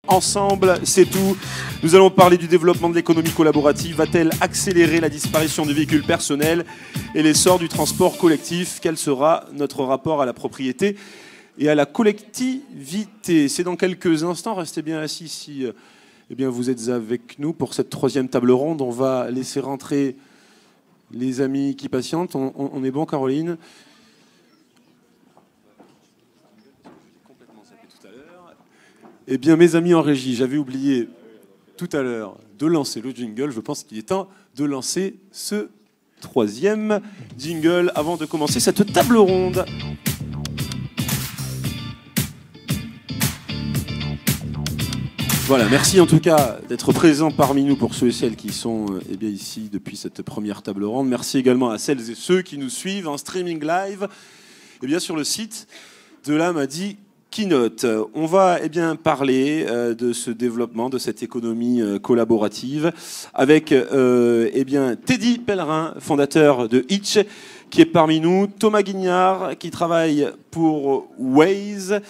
ensemble, c'est tout. Nous allons parler du développement de l'économie collaborative. Va-t-elle accélérer la disparition des véhicules personnels et l'essor du transport collectif? Quel sera notre rapport à la propriété et à la collectivité? C'est dans quelques instants. Restez bien assis si eh bien, vous êtes avec nous pour cette troisième table ronde. On va laisser rentrer les amis qui patientent. On est bon, Caroline? Eh bien, mes amis en régie, j'avais oublié tout à l'heure de lancer le jingle. Je pense qu'il est temps de lancer ce troisième jingle avant de commencer cette table ronde. Voilà, merci en tout cas d'être présents parmi nous pour ceux et celles qui sont eh bien, ici depuis cette première table ronde. Merci également à celles et ceux qui nous suivent en streaming live eh bien, sur le site de l'Amadi Keynote. On va eh bien, parler de ce développement, de cette économie collaborative avec eh bien, Teddy Pellerin, fondateur de Hitch, qui est parmi nous, Thomas Guignard, qui travaille pour Waze,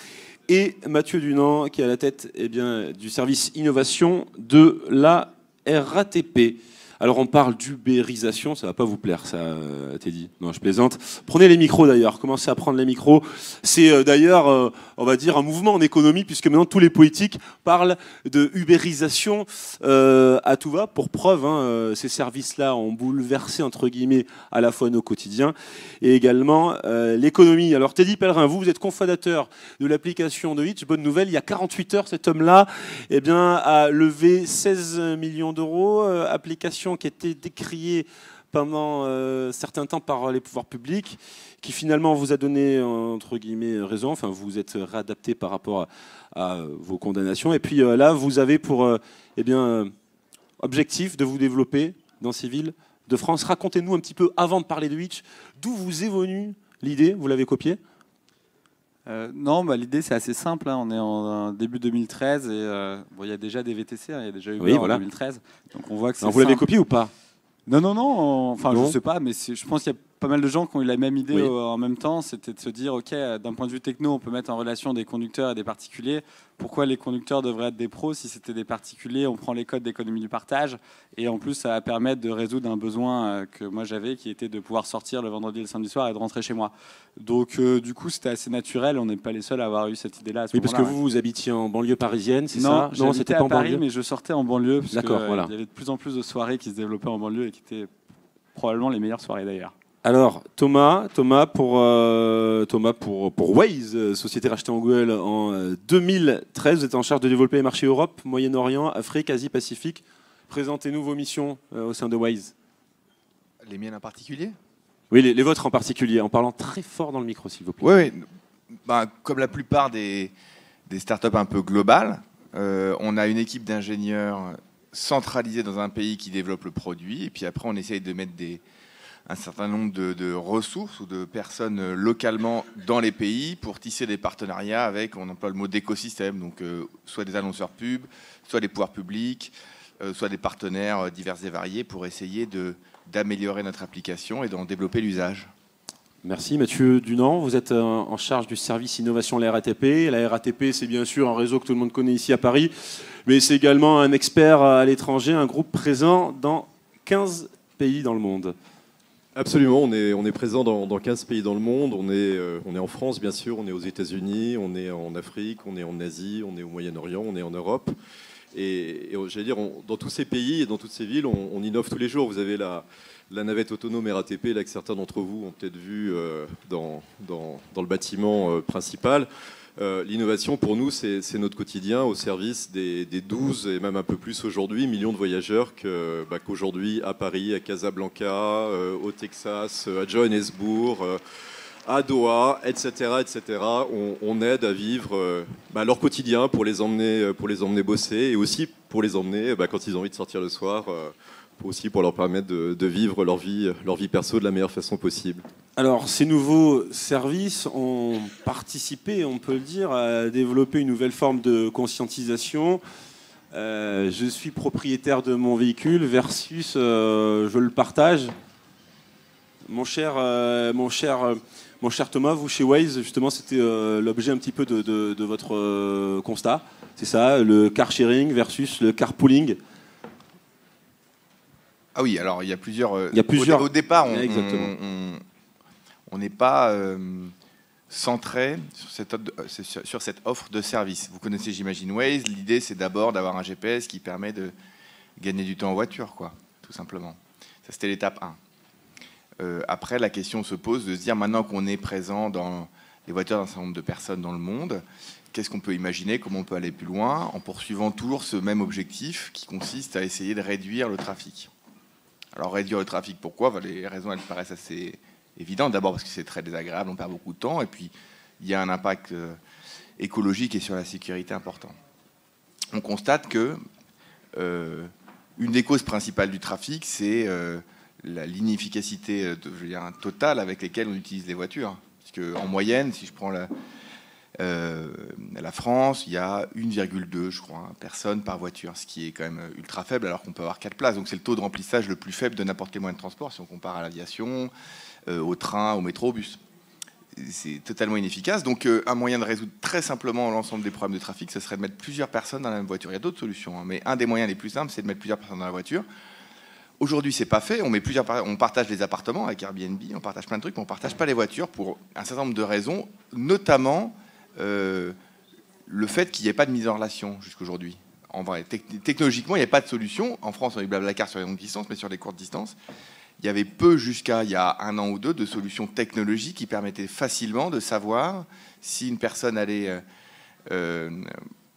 et Mathieu Dunant, qui est à la tête eh bien, du service innovation de la RATP. Alors on parle d'ubérisation, ça va pas vous plaire ça, Teddy. Non, je plaisante. Prenez les micros d'ailleurs, commencez à prendre les micros. C'est d'ailleurs, on va dire, un mouvement en économie, puisque maintenant tous les politiques parlent de ubérisation à tout va. Pour preuve, hein, ces services-là ont bouleversé, entre guillemets, à la fois nos quotidiens et également l'économie. Alors Teddy Pellerin, vous êtes cofondateur de l'application de Hitch. Bonne nouvelle, il y a 48 heures, cet homme-là eh bien, a levé 16 millions d'euros, application qui a été décriée pendant un certain temps par les pouvoirs publics, qui finalement vous a donné, entre guillemets, raison, enfin vous êtes réadapté par rapport à vos condamnations, et puis là vous avez pour eh bien, objectif de vous développer dans ces villes de France. Racontez-nous un petit peu, avant de parler de Hitch, d'où vous est venue l'idée, vous l'avez copiée? Non, bah, l'idée c'est assez simple, hein. On est en début 2013 et bon, il y a déjà des VTC, hein. Il y a déjà eu voilà. en 2013. Donc on voit que c'est vous l'avez copié ou pas? Non, enfin Non. je sais pas, mais je pense qu'il y a pas mal de gens qui ont eu la même idée Oui. en même temps, c'était de se dire, ok, d'un point de vue techno, on peut mettre en relation des conducteurs et des particuliers. Pourquoi les conducteurs devraient être des pros? Si c'était des particuliers, on prend les codes d'économie du partage, et en plus ça va permettre de résoudre un besoin que moi j'avais, qui était de pouvoir sortir le vendredi et le samedi soir et de rentrer chez moi. Donc du coup c'était assez naturel, on n'est pas les seuls à avoir eu cette idée-là à ce Oui, parce que moment-là. vous habitiez en banlieue parisienne, c'est Non, ça? Non, c'était pas à en Paris, banlieue. mais je sortais en banlieue, parce D'accord, voilà. il y avait de plus en plus de soirées qui se développaient en banlieue et qui étaient probablement les meilleures soirées d'ailleurs. Alors, Thomas pour Waze, société rachetée en Google en 2013. Vous êtes en charge de développer les marchés Europe, Moyen-Orient, Afrique, Asie-Pacifique. Présentez-nous vos missions au sein de Waze. Les miennes en particulier? Oui, les vôtres en particulier, en parlant très fort dans le micro, s'il vous plaît. Oui. Ben, comme la plupart des startups un peu globales, on a une équipe d'ingénieurs centralisée dans un pays qui développe le produit. Et puis après, on essaye de mettre un certain nombre de ressources ou de personnes localement dans les pays pour tisser des partenariats avec, on emploie le mot d'écosystème, donc soit des annonceurs pubs, soit des pouvoirs publics, soit des partenaires divers et variés pour essayer d'améliorer notre application et d'en développer l'usage. Merci. Mathieu Dunant, vous êtes en charge du service innovation de la RATP. La RATP, c'est bien sûr un réseau que tout le monde connaît ici à Paris, mais c'est également un expert à l'étranger, un groupe présent dans 15 pays dans le monde. Absolument, on est présent dans 15 pays dans le monde. On est en France, bien sûr, on est aux États-Unis, on est en Afrique, on est en Asie, on est au Moyen-Orient, on est en Europe. Et j'allais dire, dans tous ces pays et dans toutes ces villes, on innove tous les jours. Vous avez la navette autonome RATP, là, que certains d'entre vous ont peut-être vu dans le bâtiment principal. L'innovation, pour nous, c'est notre quotidien au service des 12 et même un peu plus aujourd'hui millions de voyageurs qu'aujourd'hui à Paris, à Casablanca, au Texas, à Johannesburg, à Doha, etc., on aide à vivre leur quotidien pour les emmener bosser et aussi pour les emmener quand ils ont envie de sortir le soir, aussi pour leur permettre de vivre leur vie perso de la meilleure façon possible. Alors, ces nouveaux services ont participé, on peut le dire, à développer une nouvelle forme de conscientisation. Je suis propriétaire de mon véhicule versus je le partage. Mon cher Mon cher Thomas, vous chez Waze, justement, c'était l'objet un petit peu de votre constat. C'est ça, le car sharing versus le carpooling. Ah oui, alors il y a plusieurs. Au départ, on n'est pas centré sur cette offre de service. Vous connaissez, j'imagine, Waze. L'idée, c'est d'abord d'avoir un GPS qui permet de gagner du temps en voiture, quoi, tout simplement. Ça, c'était l'étape 1. Après, la question se pose de se dire, maintenant qu'on est présent dans les voitures d'un certain nombre de personnes dans le monde, qu'est-ce qu'on peut imaginer, comment on peut aller plus loin, en poursuivant toujours ce même objectif qui consiste à essayer de réduire le trafic. Alors, réduire le trafic, pourquoi? Les raisons, elles paraissent assez évidentes. D'abord parce que c'est très désagréable, on perd beaucoup de temps, et puis il y a un impact écologique et sur la sécurité important. On constate que une des causes principales du trafic, c'est l'inefficacité totale avec laquelle on utilise les voitures. Parce qu'en moyenne, si je prends la France, il y a 1,2, je crois, personnes par voiture, ce qui est quand même ultra faible, alors qu'on peut avoir 4 places. Donc c'est le taux de remplissage le plus faible de n'importe quel moyen de transport, si on compare à l'aviation, au train, au métro, au bus. C'est totalement inefficace. Donc un moyen de résoudre très simplement l'ensemble des problèmes de trafic, ce serait de mettre plusieurs personnes dans la même voiture. Il y a d'autres solutions, hein, mais un des moyens les plus simples, c'est de mettre plusieurs personnes dans la voiture. Aujourd'hui, c'est pas fait. On partage les appartements avec Airbnb, on partage plein de trucs, mais on partage pas les voitures pour un certain nombre de raisons, notamment le fait qu'il n'y ait pas de mise en relation jusqu'aujourd'hui. En vrai, technologiquement, il n'y a pas de solution. En France, on a eu Blablacar sur les longues distances, mais sur les courtes distances, il y avait peu, jusqu'à il y a 1 an ou 2, de solutions technologiques qui permettaient facilement de savoir si une personne allait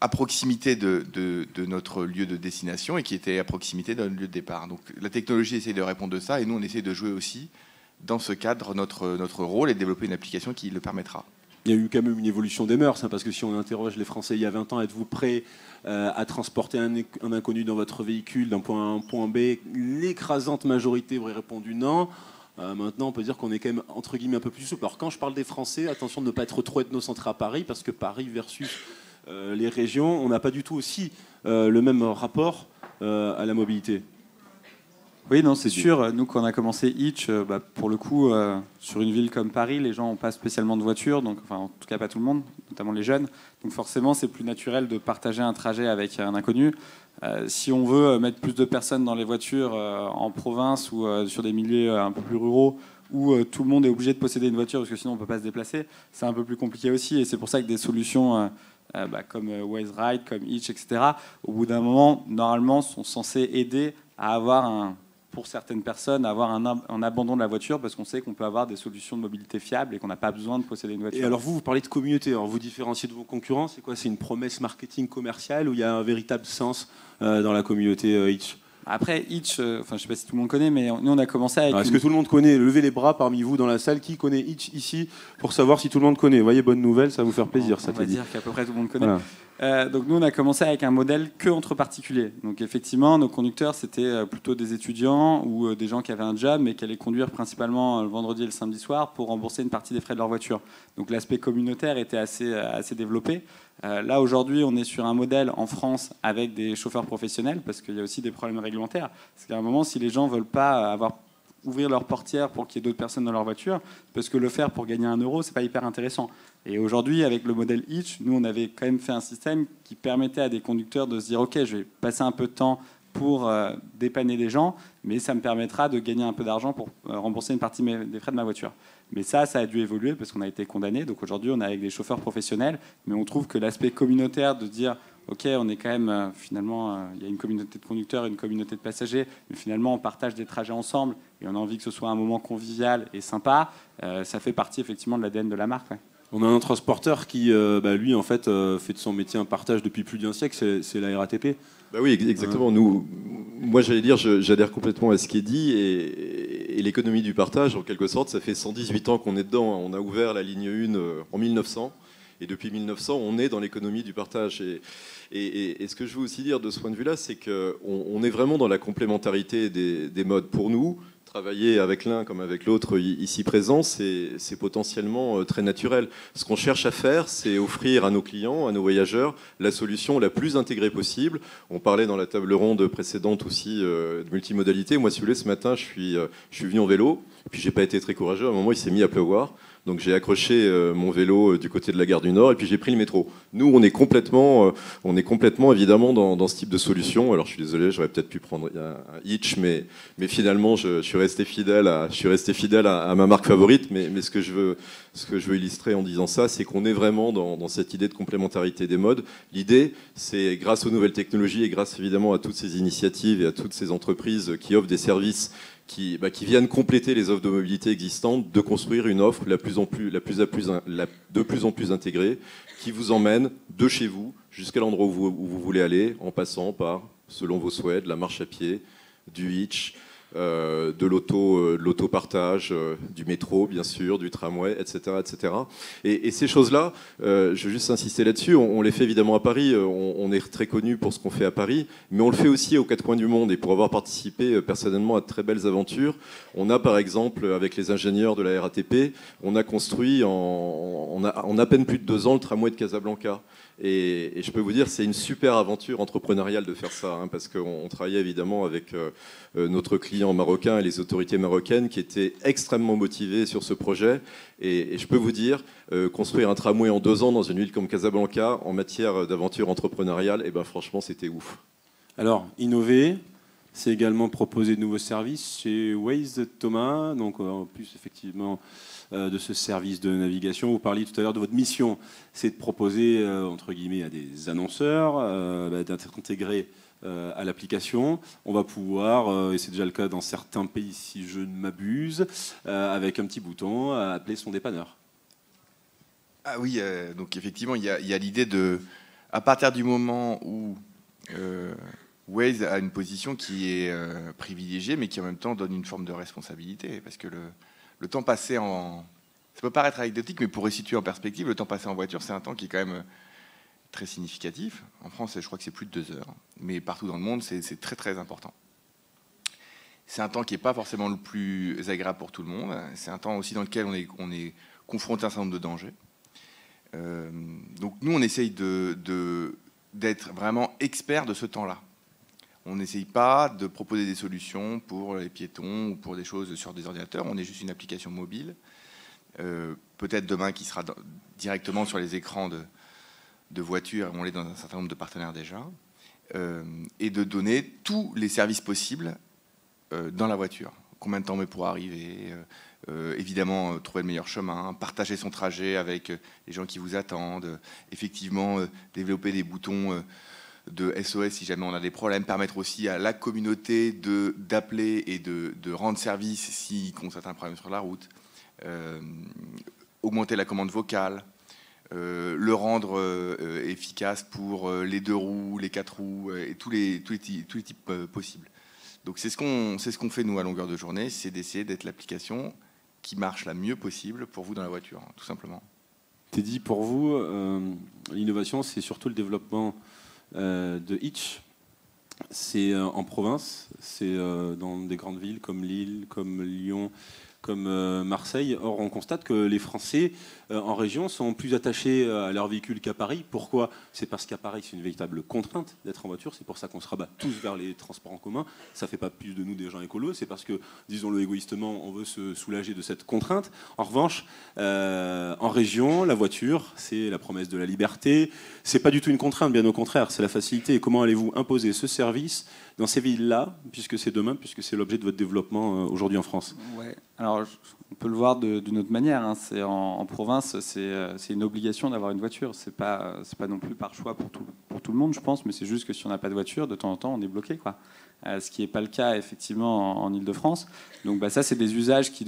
à proximité de notre lieu de destination et qui était à proximité de notre lieu de départ. Donc la technologie essaie de répondre de ça, et nous, on essaie de jouer aussi, dans ce cadre, notre rôle et de développer une application qui le permettra. Il y a eu quand même une évolution des mœurs, hein, parce que si on interroge les Français il y a 20 ans, êtes-vous prêts à transporter un inconnu dans votre véhicule d'un point A à un point B? L'écrasante majorité aurait répondu non. Maintenant, on peut dire qu'on est quand même, entre guillemets, un peu plus souple. Alors quand je parle des Français, attention de ne pas être trop ethnocentré à Paris, parce que Paris versus les régions, on n'a pas du tout aussi le même rapport à la mobilité. Oui, non, c'est sûr. Nous, quand on a commencé Hitch, pour le coup, sur une ville comme Paris, les gens n'ont pas spécialement de voiture, donc, enfin, en tout cas pas tout le monde, notamment les jeunes. Donc forcément, c'est plus naturel de partager un trajet avec un inconnu. Si on veut mettre plus de personnes dans les voitures en province ou sur des milieux un peu plus ruraux, où tout le monde est obligé de posséder une voiture parce que sinon on ne peut pas se déplacer, c'est un peu plus compliqué aussi. Et c'est pour ça que des solutions comme Waze Ride, comme Hitch, etc., au bout d'un moment, normalement, sont censées aider à avoir pour certaines personnes, avoir un abandon de la voiture, parce qu'on sait qu'on peut avoir des solutions de mobilité fiables et qu'on n'a pas besoin de posséder une voiture. Et alors vous parlez de communauté, alors vous différenciez de vos concurrents, c'est quoi? C'est une promesse marketing commerciale ou il y a un véritable sens dans la communauté Hitch? Après, Hitch, je ne sais pas si tout le monde connaît, mais nous on a commencé avec... Est-ce que tout le monde connaît? Levez les bras parmi vous dans la salle, qui connaît Hitch ici, pour savoir si tout le monde connaît. Vous voyez, bonne nouvelle, ça va vous faire plaisir. On va dire qu'à peu près tout le monde connaît. Voilà. Donc nous on a commencé avec un modèle que entre particuliers. Donc effectivement, nos conducteurs c'était plutôt des étudiants ou des gens qui avaient un job mais qui allaient conduire principalement le vendredi et le samedi soir pour rembourser une partie des frais de leur voiture. Donc l'aspect communautaire était assez développé. Là aujourd'hui on est sur un modèle en France avec des chauffeurs professionnels parce qu'il y a aussi des problèmes réglementaires. Parce qu'à un moment, si les gens veulent pas ouvrir leur portière pour qu'il y ait d'autres personnes dans leur voiture, parce que le faire pour gagner 1 euro, c'est pas hyper intéressant. Et aujourd'hui, avec le modèle Hitch, nous, on avait quand même fait un système qui permettait à des conducteurs de se dire « Ok, je vais passer un peu de temps pour dépanner des gens, mais ça me permettra de gagner un peu d'argent pour rembourser une partie des frais de ma voiture. » Mais ça a dû évoluer parce qu'on a été condamné. Donc aujourd'hui, on est avec des chauffeurs professionnels, mais on trouve que l'aspect communautaire de dire ok, on est quand même, finalement, il y a une communauté de conducteurs, une communauté de passagers, mais finalement, on partage des trajets ensemble et on a envie que ce soit un moment convivial et sympa. Ça fait partie, effectivement, de l'ADN de la marque. Ouais. On a un transporteur qui, lui, en fait, fait de son métier un partage depuis plus d'1 siècle, c'est la RATP. Bah oui, exactement. Moi, j'allais dire, j'adhère complètement à ce qui est dit. Et l'économie du partage, en quelque sorte, ça fait 118 ans qu'on est dedans. On a ouvert la ligne 1 en 1900. Et depuis 1900, on est dans l'économie du partage. Et ce que je veux aussi dire de ce point de vue-là, c'est qu'on est vraiment dans la complémentarité des modes. Pour nous, travailler avec l'un comme avec l'autre ici présent, c'est potentiellement très naturel. Ce qu'on cherche à faire, c'est offrir à nos clients, à nos voyageurs, la solution la plus intégrée possible. On parlait dans la table ronde précédente aussi de multimodalité. Moi, si vous voulez, ce matin, je suis venu en vélo, puis j'ai pas été très courageux. À un moment, il s'est mis à pleuvoir. Donc j'ai accroché mon vélo du côté de la gare du Nord et puis j'ai pris le métro. Nous, on est complètement évidemment dans ce type de solution. Alors je suis désolé, j'aurais peut-être pu prendre un Hitch, mais finalement je suis resté fidèle à ma marque favorite. Mais ce que je veux illustrer en disant ça, c'est qu'on est vraiment dans cette idée de complémentarité des modes. L'idée, c'est grâce aux nouvelles technologies et grâce évidemment à toutes ces initiatives et à toutes ces entreprises qui offrent des services qui viennent compléter les offres de mobilité existantes, de construire une offre de plus en plus intégrée, qui vous emmène de chez vous jusqu'à l'endroit où vous voulez aller, en passant par, selon vos souhaits, de la marche à pied, du hitch, de l'auto-partage, du métro, bien sûr, du tramway, etc. etc. Et ces choses-là, je veux juste insister là-dessus, on les fait évidemment à Paris, on est très connu pour ce qu'on fait à Paris, mais on le fait aussi aux quatre coins du monde. Et pour avoir participé personnellement à de très belles aventures, on a par exemple, avec les ingénieurs de la RATP, on a construit en à peine plus de 2 ans le tramway de Casablanca. Et je peux vous dire, c'est une super aventure entrepreneuriale de faire ça, hein, parce qu'on travaillait évidemment avec notre client marocain et les autorités marocaines qui étaient extrêmement motivées sur ce projet. Et je peux vous dire, construire un tramway en 2 ans dans une ville comme Casablanca, en matière d'aventure entrepreneuriale, eh ben, franchement, c'était ouf. Alors, innover, c'est également proposer de nouveaux services chez Waze, Thomas. Donc, en plus, effectivement, de ce service de navigation. Vous parliez tout à l'heure de votre mission, c'est de proposer, entre guillemets, à des annonceurs d'intégrer à l'application. On va pouvoir, et c'est déjà le cas dans certains pays si je ne m'abuse, avec un petit bouton, appeler son dépanneur. Ah oui, donc effectivement, il y a l'idée de, à partir du moment où Waze a une position qui est privilégiée, mais qui en même temps donne une forme de responsabilité, parce que le temps passé en... Ça peut paraître anecdotique, mais pour resituer en perspective, le temps passé en voiture, c'est un temps qui est quand même très significatif. En France, je crois que c'est plus de 2 heures. Mais partout dans le monde, c'est très très important. C'est un temps qui n'est pas forcément le plus agréable pour tout le monde. C'est un temps aussi dans lequel on est confronté à un certain nombre de dangers. Donc nous, on essaye d'être vraiment experts de ce temps-là. On n'essaye pas de proposer des solutions pour les piétons ou pour des choses sur des ordinateurs. On est juste une application mobile. Peut-être demain qui sera directement sur les écrans de voitures. On l'est dans un certain nombre de partenaires déjà. Et de donner tous les services possibles dans la voiture. Combien de temps on met pour arriver, évidemment trouver le meilleur chemin, partager son trajet avec les gens qui vous attendent, effectivement développer des boutons de SOS si jamais on a des problèmes, permettre aussi à la communauté d'appeler et de rendre service s'ils constatent un problème sur la route, augmenter la commande vocale, le rendre efficace pour les 2 roues, les 4 roues et tous les types possibles. Donc c'est ce qu'on fait nous à longueur de journée, c'est d'essayer d'être l'application qui marche la mieux possible pour vous dans la voiture, tout simplement. Teddy, pour vous, l'innovation, c'est surtout le développement de Hitch. C'est en province, c'est dans des grandes villes comme Lille, comme Lyon, comme Marseille. Or, on constate que les Français en région sont plus attachés à leur véhicule qu'à Paris. Pourquoi ? C'est parce qu'à Paris, c'est une véritable contrainte d'être en voiture. C'est pour ça qu'on se rabat tous vers les transports en commun. Ça ne fait pas plus de nous des gens écolos. C'est parce que, disons-le égoïstement, on veut se soulager de cette contrainte. En revanche, en région, la voiture, c'est la promesse de la liberté. C'est pas du tout une contrainte, bien au contraire. C'est la facilité. Et comment allez-vous imposer ce service dans ces villes-là, puisque c'est demain, puisque c'est l'objet de votre développement aujourd'hui en France ? Ouais. Alors, on peut le voir d'une autre manière. Hein. C'est en province, c'est une obligation d'avoir une voiture. C'est pas non plus par choix pour tout le monde, je pense, mais c'est juste que si on n'a pas de voiture, de temps en temps, on est bloqué, quoi. Ce qui n'est pas le cas, effectivement, en Ile-de-France. Donc, ça, c'est des usages qui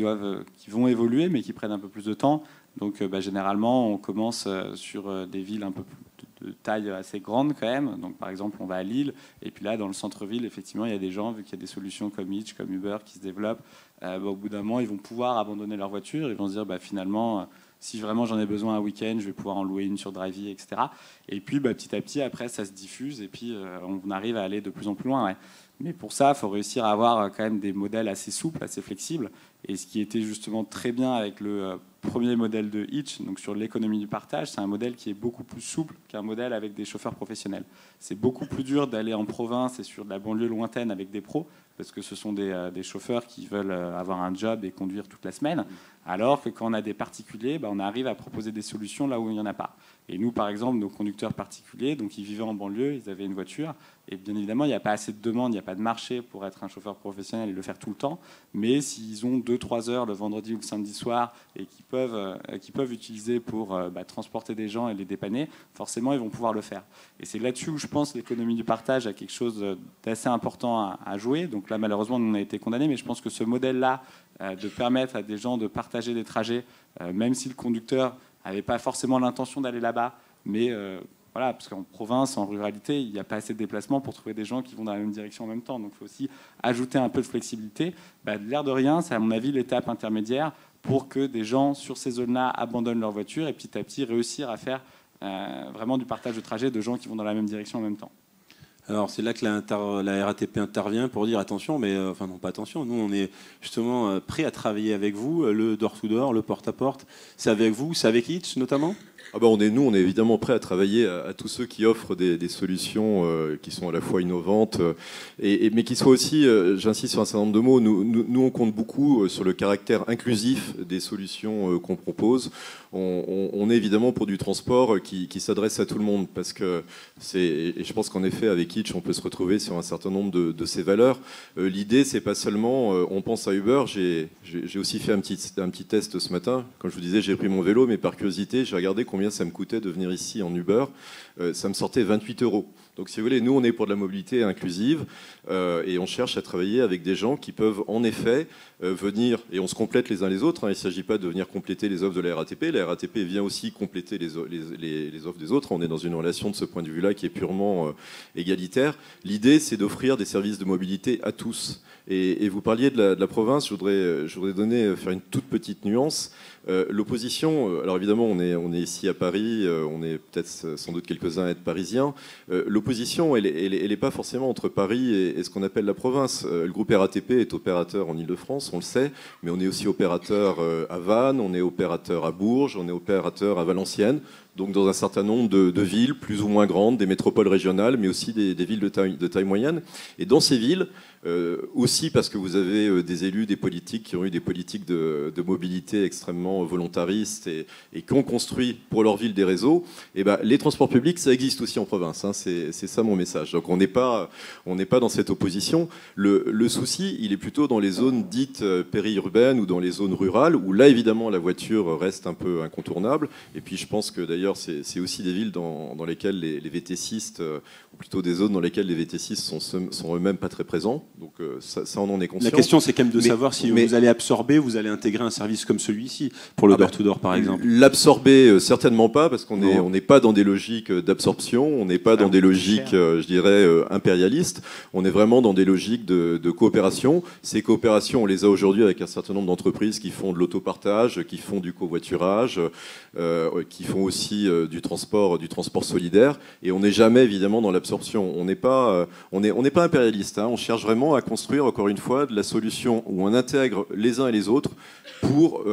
vont évoluer, mais qui prennent un peu plus de temps. Donc, généralement, on commence sur des villes un peu plus de taille assez grande quand même. Donc, par exemple, on va à Lille. Et puis là, dans le centre-ville, effectivement, il y a des gens, vu qu'il y a des solutions comme Hitch, comme Uber qui se développent, au bout d'un moment, ils vont pouvoir abandonner leur voiture. Ils vont se dire, finalement, si vraiment j'en ai besoin un week-end, je vais pouvoir en louer une sur Drivey, etc. Et puis, petit à petit, après, ça se diffuse. Et puis, on arrive à aller de plus en plus loin. Ouais. Mais pour ça, il faut réussir à avoir quand même des modèles assez souples, assez flexibles. Et ce qui était justement très bien avec le premier modèle de Hitch, donc sur l'économie du partage, c'est un modèle qui est beaucoup plus souple qu'un modèle avec des chauffeurs professionnels. C'est beaucoup plus dur d'aller en province et sur de la banlieue lointaine avec des pros, parce que ce sont des chauffeurs qui veulent avoir un job et conduire toute la semaine, alors que quand on a des particuliers, on arrive à proposer des solutions là où il n'y en a pas. Et nous, par exemple, nos conducteurs particuliers, donc ils vivaient en banlieue, ils avaient une voiture, et bien évidemment, il n'y a pas assez de demande, il n'y a pas de marché pour être un chauffeur professionnel et le faire tout le temps, mais s'ils ont 2-3 heures le vendredi ou le samedi soir et qu'ils peuvent utiliser pour transporter des gens et les dépanner, forcément, ils vont pouvoir le faire. Et c'est là-dessus où je pense que l'économie du partage a quelque chose d'assez important à jouer. Donc là, malheureusement, on a été condamnés, mais je pense que ce modèle-là, de permettre à des gens de partager des trajets, même si le conducteur n'avait pas forcément l'intention d'aller là-bas, mais voilà, parce qu'en province, en ruralité, il n'y a pas assez de déplacements pour trouver des gens qui vont dans la même direction en même temps. Donc il faut aussi ajouter un peu de flexibilité. L'air de rien, c'est à mon avis l'étape intermédiaire pour que des gens sur ces zones-là abandonnent leur voiture et petit à petit réussir à faire vraiment du partage de trajets de gens qui vont dans la même direction en même temps. Alors c'est là que la RATP intervient pour dire attention, mais enfin non pas attention, nous on est justement prêts à travailler avec vous, le door-to-door, le porte-à-porte, c'est avec vous, c'est avec Hitch notamment ? On est évidemment prêts à travailler à tous ceux qui offrent des solutions qui sont à la fois innovantes, mais qui soient aussi, j'insiste sur un certain nombre de mots, nous on compte beaucoup sur le caractère inclusif des solutions qu'on propose. On est évidemment pour du transport qui s'adresse à tout le monde, parce que et je pense qu'en effet avec Hitch on peut se retrouver sur un certain nombre de ces valeurs. L'idée c'est pas seulement, on pense à Uber, j'ai aussi fait un petit test ce matin, quand je vous disais j'ai pris mon vélo, mais par curiosité j'ai regardé combien ça me coûtait de venir ici en Uber. Ça me sortait 28 €. Donc si vous voulez, nous on est pour de la mobilité inclusive et on cherche à travailler avec des gens qui peuvent en effet venir, et on se complète les uns les autres, hein. Il ne s'agit pas de venir compléter les offres de la RATP, la RATP vient aussi compléter les offres des autres, on est dans une relation de ce point de vue-là qui est purement égalitaire. L'idée c'est d'offrir des services de mobilité à tous. Et vous parliez de la province, je voudrais faire une toute petite nuance. L'opposition, alors évidemment on est ici à Paris, on est peut-être sans doute quelques-uns à être parisiens. L'opposition, elle est pas forcément entre Paris et ce qu'on appelle la province. Le groupe RATP est opérateur en Ile-de-France, on le sait, mais on est aussi opérateur à Vannes, on est opérateur à Bourges, on est opérateur à Valenciennes, donc dans un certain nombre de villes plus ou moins grandes, des métropoles régionales, mais aussi des villes de taille moyenne. Et dans ces villes, aussi parce que vous avez des élus, des politiques qui ont eu des politiques de mobilité extrêmement volontaristes et qui ont construit pour leur ville des réseaux, et les transports publics, ça existe aussi en province, hein, c'est ça mon message. Donc on n'est pas dans cette opposition. Le souci, il est plutôt dans les zones dites périurbaines ou dans les zones rurales, où là évidemment la voiture reste un peu incontournable. Et puis je pense que d'ailleurs c'est aussi des villes dans lesquelles les VTCistes, ou plutôt des zones dans lesquelles les VTCistes sont eux-mêmes pas très présents. Donc ça on en est conscient. La question c'est quand même de savoir si vous allez absorber, vous allez intégrer un service comme celui-ci, pour le door-to-door par exemple. L'absorber, certainement pas, parce qu'on n'est pas dans des logiques d'absorption, on n'est pas dans des logiques, je dirais, impérialistes, on est vraiment dans des logiques de coopération. Ces coopérations, on les a aujourd'hui avec un certain nombre d'entreprises qui font de l'autopartage, qui font du covoiturage, qui font aussi du transport solidaire, et on n'est jamais évidemment dans l'absorption. On n'est pas impérialiste, hein. On cherche vraiment à construire, encore une fois, de la solution où on intègre les uns et les autres pour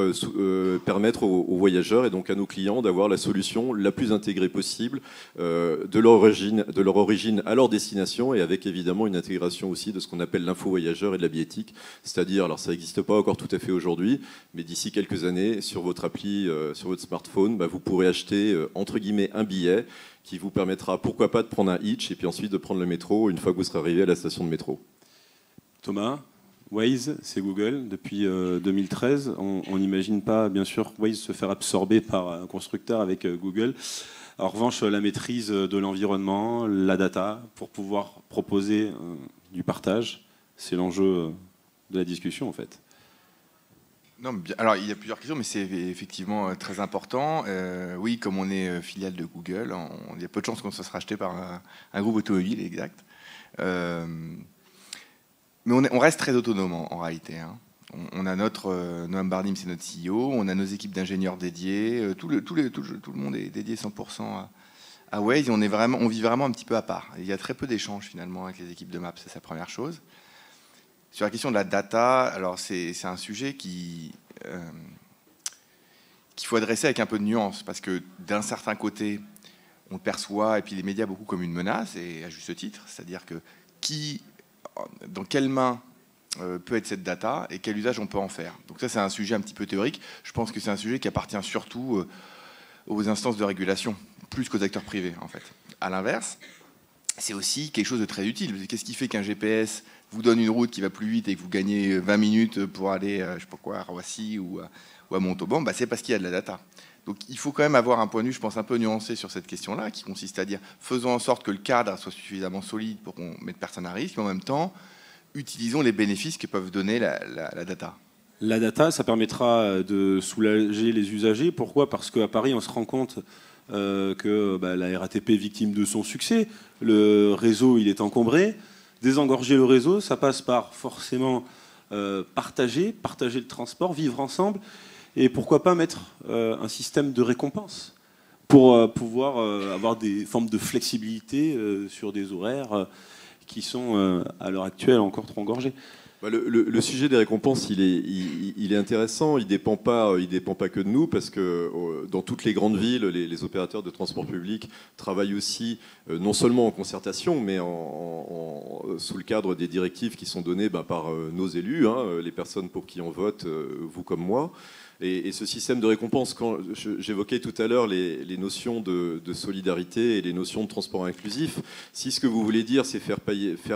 permettre aux voyageurs et donc à nos clients d'avoir la solution la plus intégrée possible de leur origine à leur destination, et avec évidemment une intégration aussi de ce qu'on appelle l'info-voyageur et de la billettique, c'est-à-dire, alors ça n'existe pas encore tout à fait aujourd'hui, mais d'ici quelques années, sur votre appli, sur votre smartphone, vous pourrez acheter entre guillemets un billet qui vous permettra, pourquoi pas, de prendre un Hitch et puis ensuite de prendre le métro une fois que vous serez arrivé à la station de métro. Thomas, Waze, c'est Google depuis 2013. On n'imagine pas, bien sûr, Waze se faire absorber par un constructeur avec Google. En revanche, la maîtrise de l'environnement, la data, pour pouvoir proposer du partage, c'est l'enjeu de la discussion en fait. Non, alors il y a plusieurs questions, mais c'est effectivement très important. Oui, comme on est filiale de Google, il y a peu de chances qu'on se sera racheté par un groupe automobile, exact. Mais on reste très autonome en réalité, hein. On a Noam Barnim, c'est notre CEO, on a nos équipes d'ingénieurs dédiés, tout le monde est dédié 100% À Waze, on vit vraiment un petit peu à part. Il y a très peu d'échanges finalement avec les équipes de Maps, c'est sa première chose. Sur la question de la data, alors c'est un sujet qu'il faut adresser avec un peu de nuance, parce que d'un certain côté, on le perçoit, et puis les médias beaucoup comme une menace, et à juste titre, c'est-à-dire que dans quelles mains peut être cette data et quel usage on peut en faire. Donc ça, c'est un sujet un petit peu théorique. Je pense que c'est un sujet qui appartient surtout aux instances de régulation, plus qu'aux acteurs privés, en fait. À l'inverse, c'est aussi quelque chose de très utile. Qu'est-ce qui fait qu'un GPS vous donne une route qui va plus vite et que vous gagnez 20 minutes pour aller, je sais pas quoi, à Roissy ou à Montauban? C'est parce qu'il y a de la data. Donc il faut quand même avoir un point de vue, je pense, un peu nuancé sur cette question-là, qui consiste à dire, faisons en sorte que le cadre soit suffisamment solide pour qu'on mette personne à risque, mais en même temps, utilisons les bénéfices que peuvent donner la data. La data, ça permettra de soulager les usagers. Pourquoi? Parce qu'à Paris, on se rend compte que la RATP est victime de son succès. Le réseau, il est encombré. Désengorger le réseau, ça passe par forcément partager le transport, vivre ensemble. Et pourquoi pas mettre un système de récompense pour pouvoir avoir des formes de flexibilité sur des horaires qui sont à l'heure actuelle encore trop engorgés. Le sujet des récompenses, il est intéressant. Il dépend pas que de nous, parce que dans toutes les grandes villes, les opérateurs de transport public travaillent aussi non seulement en concertation, mais sous le cadre des directives qui sont données par nos élus, les personnes pour qui on vote, vous comme moi. Et ce système de récompense, quand j'évoquais tout à l'heure les notions de solidarité et les notions de transport inclusif, si ce que vous voulez dire, c'est faire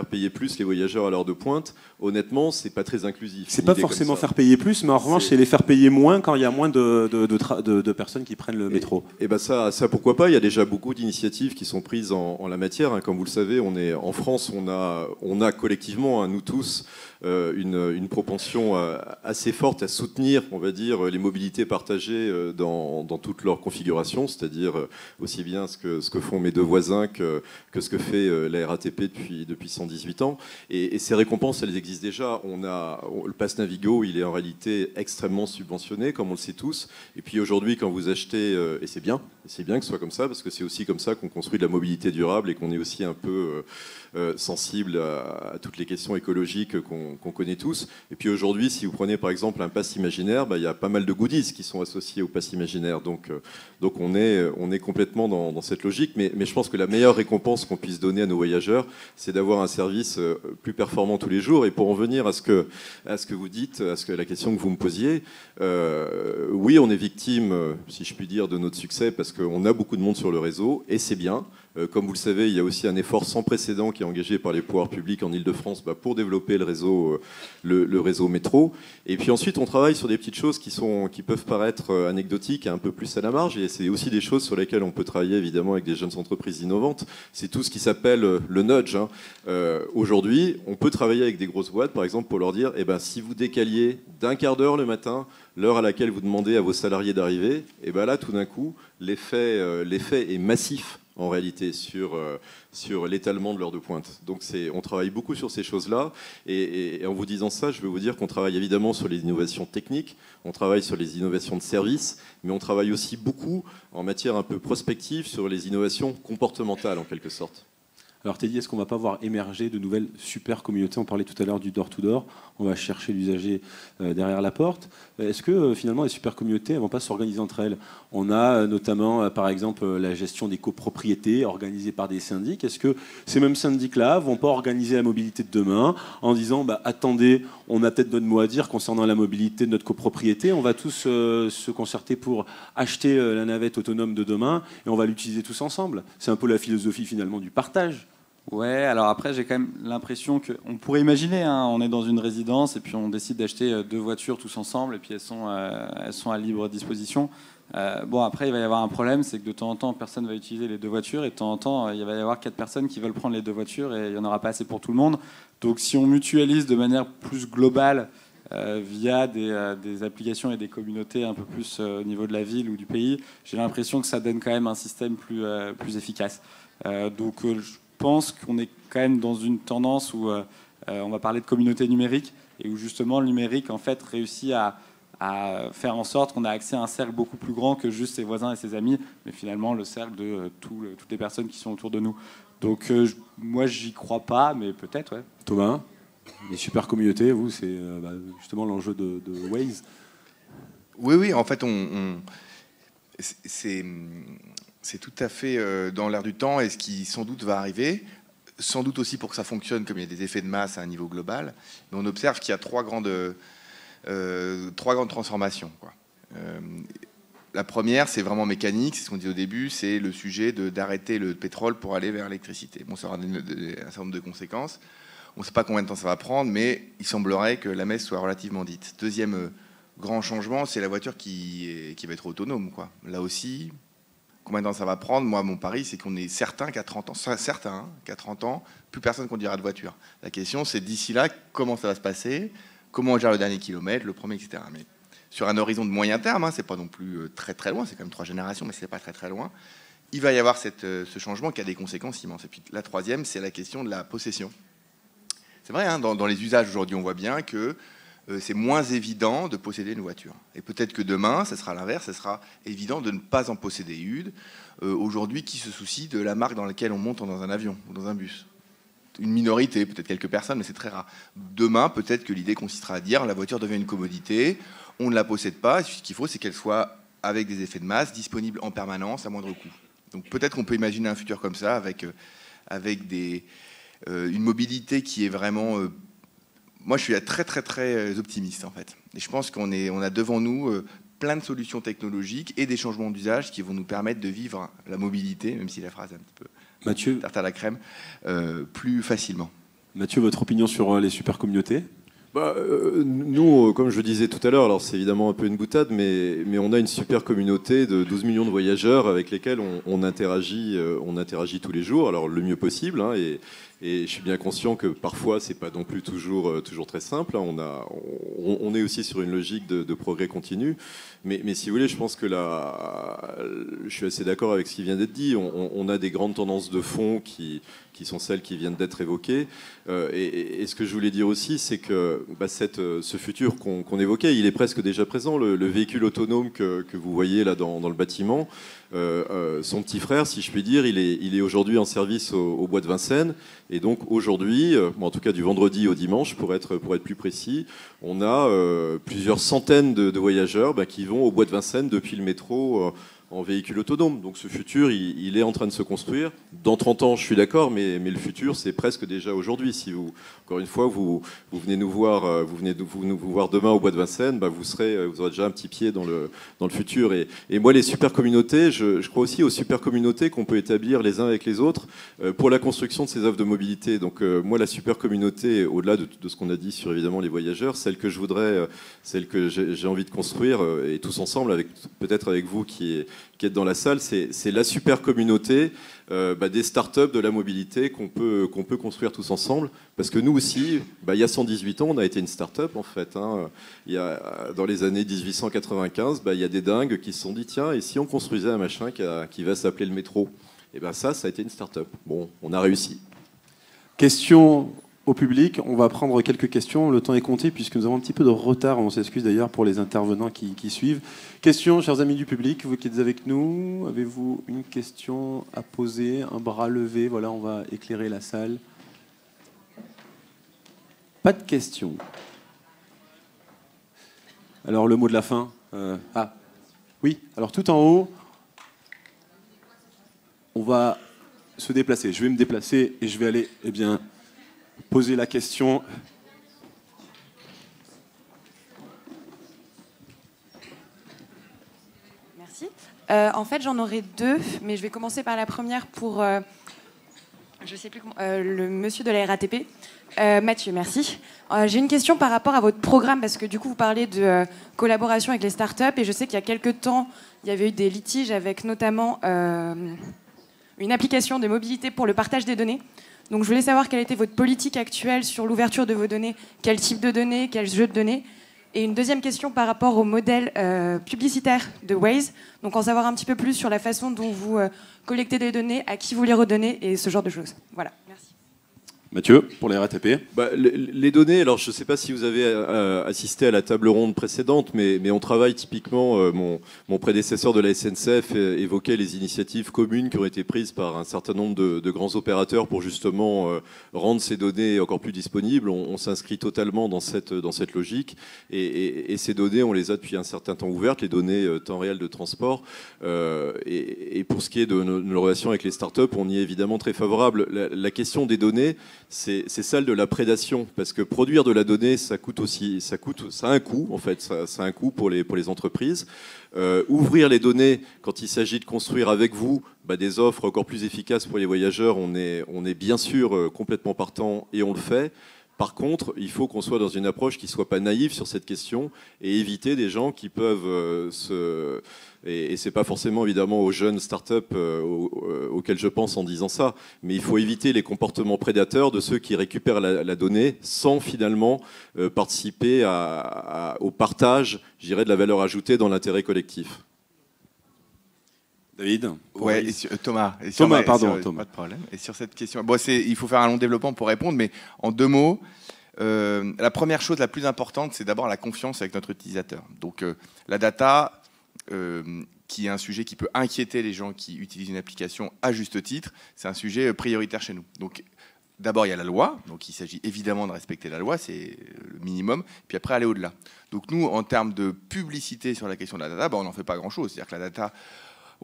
payer plus les voyageurs à l'heure de pointe, honnêtement, c'est pas très inclusif. C'est pas forcément faire payer plus, mais en revanche, c'est les faire payer moins quand il y a moins de personnes qui prennent le métro. Et ça, pourquoi pas? Il y a déjà beaucoup d'initiatives qui sont prises en la matière. Comme vous le savez, en France, on a collectivement, nous tous, une propension assez forte à soutenir, on va dire, les mobilités partagées dans toute leur configuration, c'est-à-dire aussi bien ce que font mes deux voisins que ce que fait la RATP depuis 118 ans. Et ces récompenses, elles existent déjà. Le Pass Navigo, il est en réalité extrêmement subventionné, comme on le sait tous. Et puis aujourd'hui, quand vous achetez, et c'est bien que ce soit comme ça, parce que c'est aussi comme ça qu'on construit de la mobilité durable et qu'on est aussi un peu sensible à toutes les questions écologiques qu'on connaît tous. Et puis aujourd'hui, si vous prenez par exemple un pass imaginaire, il y a pas mal de goodies qui sont associés au pass imaginaire. Donc on est complètement dans cette logique. Mais je pense que la meilleure récompense qu'on puisse donner à nos voyageurs, c'est d'avoir un service plus performant tous les jours. Et pour en venir à ce que vous dites, la question que vous me posiez, oui, on est victime, si je puis dire, de notre succès, parce qu'on a beaucoup de monde sur le réseau, et c'est bien. Comme vous le savez, il y a aussi un effort sans précédent qui est engagé par les pouvoirs publics en Ile-de-France pour développer le réseau métro. Et puis ensuite, on travaille sur des petites choses qui peuvent paraître anecdotiques, un peu plus à la marge. Et c'est aussi des choses sur lesquelles on peut travailler évidemment avec des jeunes entreprises innovantes. C'est tout ce qui s'appelle le nudge. Aujourd'hui, on peut travailler avec des grosses boîtes, par exemple, pour leur dire, si vous décaliez d'un quart d'heure le matin l'heure à laquelle vous demandez à vos salariés d'arriver, là, tout d'un coup, l'effet est massif en réalité sur l'étalement de l'heure de pointe. Donc on travaille beaucoup sur ces choses-là, et en vous disant ça, je veux vous dire qu'on travaille évidemment sur les innovations techniques, on travaille sur les innovations de services, mais on travaille aussi beaucoup en matière un peu prospective sur les innovations comportementales en quelque sorte. Alors Teddy, est-ce qu'on ne va pas voir émerger de nouvelles super communautés? On parlait tout à l'heure du door-to-door, on va chercher l'usager derrière la porte. Est-ce que finalement les super communautés ne vont pas s'organiser entre elles? On a notamment par exemple la gestion des copropriétés organisée par des syndics. Est-ce que ces mêmes syndics-là ne vont pas organiser la mobilité de demain en disant attendez, on a peut-être notre mot à dire concernant la mobilité de notre copropriété, on va tous se concerter pour acheter la navette autonome de demain et on va l'utiliser tous ensemble? C'est un peu la philosophie finalement du partage. Ouais, alors après, j'ai quand même l'impression qu'on pourrait imaginer, on est dans une résidence et puis on décide d'acheter 2 voitures tous ensemble et puis elles sont à libre disposition. Après, il va y avoir un problème, c'est que de temps en temps, personne ne va utiliser les 2 voitures et de temps en temps, il va y avoir 4 personnes qui veulent prendre les 2 voitures et il n'y en aura pas assez pour tout le monde. Donc si on mutualise de manière plus globale via des applications et des communautés un peu plus au niveau de la ville ou du pays, j'ai l'impression que ça donne quand même un système plus efficace. Je pense qu'on est quand même dans une tendance où on va parler de communauté numérique et où justement le numérique en fait réussit à à faire en sorte qu'on a accès à un cercle beaucoup plus grand que juste ses voisins et ses amis, mais finalement le cercle de toutes les personnes qui sont autour de nous. Donc moi, j'y crois pas, mais peut-être, ouais. Thomas, les super communautés, vous, c'est justement l'enjeu de Waze. Oui, en fait, c'est tout à fait dans l'air du temps et ce qui sans doute va arriver, sans doute aussi pour que ça fonctionne, comme il y a des effets de masse à un niveau global, mais on observe qu'il y a trois grandes transformations, quoi. La première, c'est vraiment mécanique, c'est ce qu'on dit au début, c'est le sujet d'arrêter le pétrole pour aller vers l'électricité. Bon, ça aura un certain nombre de conséquences. On ne sait pas combien de temps ça va prendre, mais il semblerait que la messe soit relativement dite. Deuxième grand changement, c'est la voiture qui va être autonome, quoi. Là aussi, combien de temps ça va prendre? Moi, mon pari, c'est qu'on est certain qu'à 30 ans, qu'à 30 ans, plus personne conduira de voiture. La question, c'est d'ici là, comment ça va se passer? Comment on gère le dernier kilomètre, le premier, etc. Mais sur un horizon de moyen terme, c'est pas non plus très très loin, c'est quand même 3 générations, mais c'est pas très très loin. Il va y avoir ce changement qui a des conséquences immenses. Et puis la troisième, c'est la question de la possession. C'est vrai, dans les usages aujourd'hui, on voit bien que c'est moins évident de posséder une voiture. Et peut-être que demain, ce sera l'inverse, ce sera évident de ne pas en posséder une. Aujourd'hui, qui se soucie de la marque dans laquelle on monte dans un avion ou dans un bus? Une minorité, peut-être quelques personnes, mais c'est très rare. Demain, peut-être que l'idée consistera à dire la voiture devient une commodité, on ne la possède pas, ce qu'il faut, c'est qu'elle soit, avec des effets de masse, disponible en permanence à moindre coût. Donc peut-être qu'on peut imaginer un futur comme ça, avec une mobilité qui est vraiment... moi, je suis très, très, très optimiste, en fait. Et je pense qu'on a devant nous plein de solutions technologiques et des changements d'usage qui vont nous permettre de vivre la mobilité, même si la phrase est un petit peu Mathieu, tarte à la crème, plus facilement. Mathieu, votre opinion sur les super communautés? Nous, comme je le disais tout à l'heure, alors c'est évidemment un peu une boutade, mais on a une super communauté de 12 millions de voyageurs avec lesquels on interagit tous les jours, alors le mieux possible, hein, et je suis bien conscient que parfois c'est pas non plus toujours très simple, hein. On est aussi sur une logique de progrès continu, mais si vous voulez, je pense que là, je suis assez d'accord avec ce qui vient d'être dit. On a des grandes tendances de fond qui sont celles qui viennent d'être évoquées. Et ce que je voulais dire aussi, c'est que ce futur qu'on évoquait, il est presque déjà présent. Le véhicule autonome que vous voyez là dans le bâtiment, son petit frère, si je puis dire, il est aujourd'hui en service au bois de Vincennes. Et donc aujourd'hui, en tout cas du vendredi au dimanche, pour être plus précis, on a plusieurs centaines de voyageurs qui vont au bois de Vincennes depuis le métro en véhicule autonome. Donc ce futur, il est en train de se construire. Dans 30 ans, je suis d'accord, mais le futur, c'est presque déjà aujourd'hui. Si vous, encore une fois, vous venez nous voir, vous nous voir demain au bois de Vincennes, vous aurez déjà un petit pied dans le futur. Et moi, les super communautés, je crois aussi aux super communautés qu'on peut établir les uns avec les autres pour la construction de ces offres de mobilité. Donc moi, la super communauté, au-delà de ce qu'on a dit sur évidemment les voyageurs, celle que je voudrais, celle que j'ai envie de construire, et tous ensemble, peut-être avec vous qui êtes dans la salle, c'est la super communauté des startups de la mobilité qu'on peut construire tous ensemble. Parce que nous aussi, il y a 118 ans, on a été une startup en fait, hein. Dans les années 1895, il y a des dingues qui se sont dit tiens, et si on construisait un machin qui va s'appeler le métro? Et ça a été une startup. Bon, on a réussi. Question au public. On va prendre quelques questions. Le temps est compté puisque nous avons un petit peu de retard. On s'excuse d'ailleurs pour les intervenants qui suivent. Question, chers amis du public, vous qui êtes avec nous, avez-vous une question à poser? Un bras levé, voilà, on va éclairer la salle. Pas de questions. Alors le mot de la fin. Oui, alors tout en haut, on va se déplacer. Je vais me déplacer et je vais aller, poser la question. Merci. En fait, j'en aurai deux, mais je vais commencer par la première pour je sais plus comment, le monsieur de la RATP. Mathieu, merci. J'ai une question par rapport à votre programme, parce que du coup, vous parlez de collaboration avec les startups, et je sais qu'il y a quelques temps, il y avait eu des litiges avec notamment une application de mobilité pour le partage des données. Donc je voulais savoir quelle était votre politique actuelle sur l'ouverture de vos données, quel type de données, quel jeu de données. Et une deuxième question par rapport au modèle publicitaire de Waze. Donc en savoir un petit peu plus sur la façon dont vous collectez des données, à qui vous les redonnez et ce genre de choses. Voilà, merci. Mathieu, pour les RATP. Les données, alors je ne sais pas si vous avez assisté à la table ronde précédente, mais on travaille typiquement, mon prédécesseur de la SNCF évoquait les initiatives communes qui ont été prises par un certain nombre de grands opérateurs pour justement rendre ces données encore plus disponibles. On s'inscrit totalement dans cette logique et ces données, on les a depuis un certain temps ouvertes, les données temps réel de transport. Et pour ce qui est de nos relations avec les startups, on y est évidemment très favorable. La question des données, c'est celle de la prédation, parce que produire de la donnée, ça a un coût en fait, ça a un coût pour les entreprises. Ouvrir les données quand il s'agit de construire avec vous des offres encore plus efficaces pour les voyageurs, on est bien sûr complètement partant et on le fait. Par contre, il faut qu'on soit dans une approche qui ne soit pas naïve sur cette question et éviter des gens qui peuvent et ce n'est pas forcément évidemment aux jeunes startups auxquels je pense en disant ça, mais il faut éviter les comportements prédateurs de ceux qui récupèrent la donnée sans finalement participer au partage, je dirais, de la valeur ajoutée dans l'intérêt collectif. David. Ouais, Thomas. Thomas. Pas de problème. Et sur cette question, il faut faire un long développement pour répondre, mais en 2 mots, la première chose la plus importante, c'est d'abord la confiance avec notre utilisateur. Donc la data, qui est un sujet qui peut inquiéter les gens qui utilisent une application à juste titre, c'est un sujet prioritaire chez nous. Donc d'abord, il y a la loi, donc il s'agit évidemment de respecter la loi, c'est le minimum, puis après aller au-delà. Donc nous, en termes de publicité sur la question de la data, on n'en fait pas grand-chose. C'est-à-dire que la data,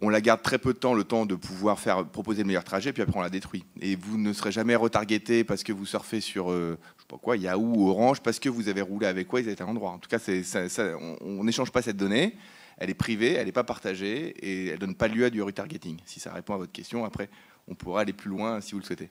on la garde très peu de temps, le temps de pouvoir proposer le meilleur trajet, puis après on la détruit. Et vous ne serez jamais retargeté parce que vous surfez sur je sais pas quoi, Yahoo ou Orange, parce que vous avez roulé avec quoi ils étaient à l'endroit. En tout cas, on n'échange pas cette donnée, elle est privée, elle n'est pas partagée, et elle ne donne pas lieu à du retargeting. Si ça répond à votre question, après on pourra aller plus loin si vous le souhaitez.